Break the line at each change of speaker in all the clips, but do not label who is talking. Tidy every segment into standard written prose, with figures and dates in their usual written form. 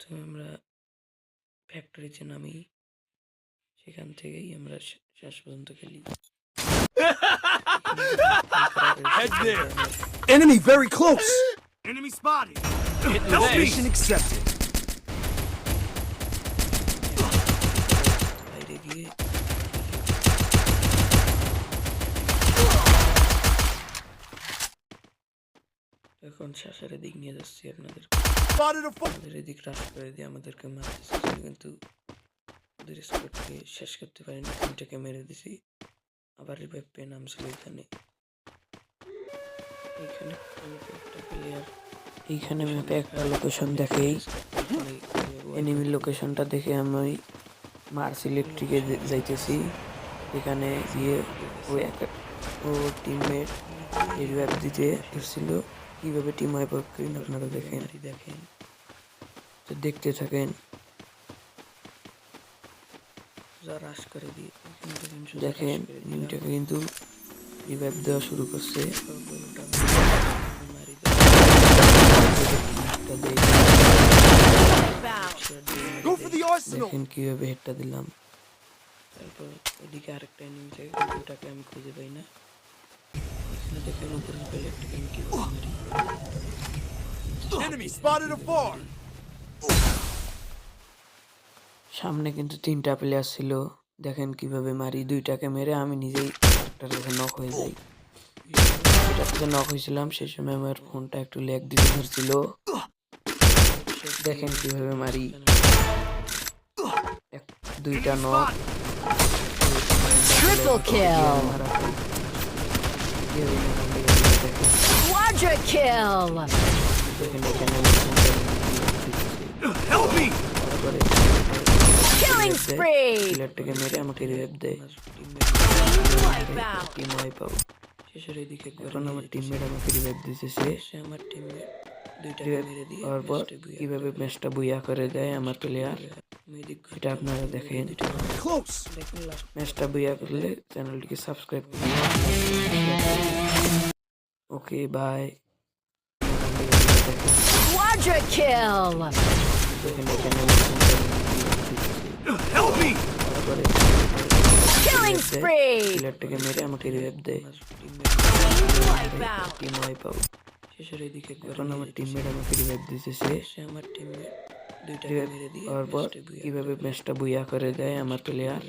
প্রথমে আমরা ফ্যাক্টরিতে নামি, সেখান থেকেই আমরা শেষ পর্যন্ত খেলি।
Head there.
Enemy very close.
Enemy spotted.
Help me. Mission accepted.
বাইরে গিয়ে এখন শ্বাসের দিক নিয়ে যাচ্ছি আপনাদের।
Spotted a foot.
আমাদের এদিক রাশ করে দিয়ে আমাদেরকে মারতেছে, কিন্তু ওদের স্কোয়াডকে শেষ করতে পারিনি। তিনটাকে মেরে দিছি। আবার রিভাইভ পেয়ে নামছিল এখানে। এইখানে ম্যাপে একটা লোকেশন দেখেই এনিমির লোকেশনটা দেখে আমি মার্স ইলেকট্রিকে যাইতেছি। এখানে গিয়ে ও টিমমেট রিভাইভ দিতে এসেছিল। কীভাবে টিম ওয়াইপ করেন আপনারা দেখেন তো দেখতে থাকেন। রাশ করে দিয়ে দেখেন টিমটাকে কিন্তু রিভাইভ দেওয়া শুরু করছে। দেখেন কিভাবে হেডটা দিলাম। তারপর ওইদিকে আরেকটা এনিমি থাকে, কিন্তু ওটাকে আমি খুঁজে পাই না। এখানে দেখেন উপরে পেলে একটা
Enemy spotted a far.
সামনে কিন্তু তিনটা প্লেয়ার ছিল। দেখেন কিভাবে মারি, দুইটাকে মেরে আমি নিজেই একটার কাছে নক হয়ে যাই। যেটার কাছে নক হয়েছিলাম সেই সময় আমার ফোনটা একটু ল্যাগ দিতে ধরছিল। দেখেন কিভাবে মারি, দুইটা knock.
Triple kill! Quadra kill!
Help me.
Killing spree!
প্লেয়ারটাকে মেরে আমাকে রিভাইভ দেয়।
Wipe out!
Team wipe out. শেষের এদিকে এখন আমার টিমমেট আমাকে রিভাইভ দিতেছে। সে আমার টিমমেট দুইটাকে মেরে দিয়ে পর কিভাবে ম্যাচটা বুইয়া করে দেয় আমার প্লেয়ার, এটা আপনারা দেখেন।
Close.
ম্যাচটা বুইয়া করলে চ্যানেলটিকে সাবস্ক্রাইব করুন। Okay bye.
Quadra kill!
দেখেন এখানে
Help me.
Killing spree!
প্লেয়ারটাকে মেরে আমাকে রিভাইভ দেয়।
Wipe out!
Team wipe out. শেষের এদিকে এখন আমার টিমমেট আমাকে রিভাইভ দিতেছে। সে আমার টিমমেট দুইটাকে মেরে দিয়ে পর কিভাবে ম্যাচটা বুইয়া করে দেয় আমার প্লেয়ার,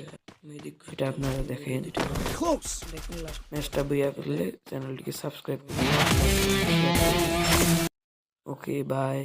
এটা আপনারা দেখেন।
Close.
ম্যাচটা বুইয়া করলে চ্যানেলটিকে সাবস্ক্রাইব করুন। Okay bye.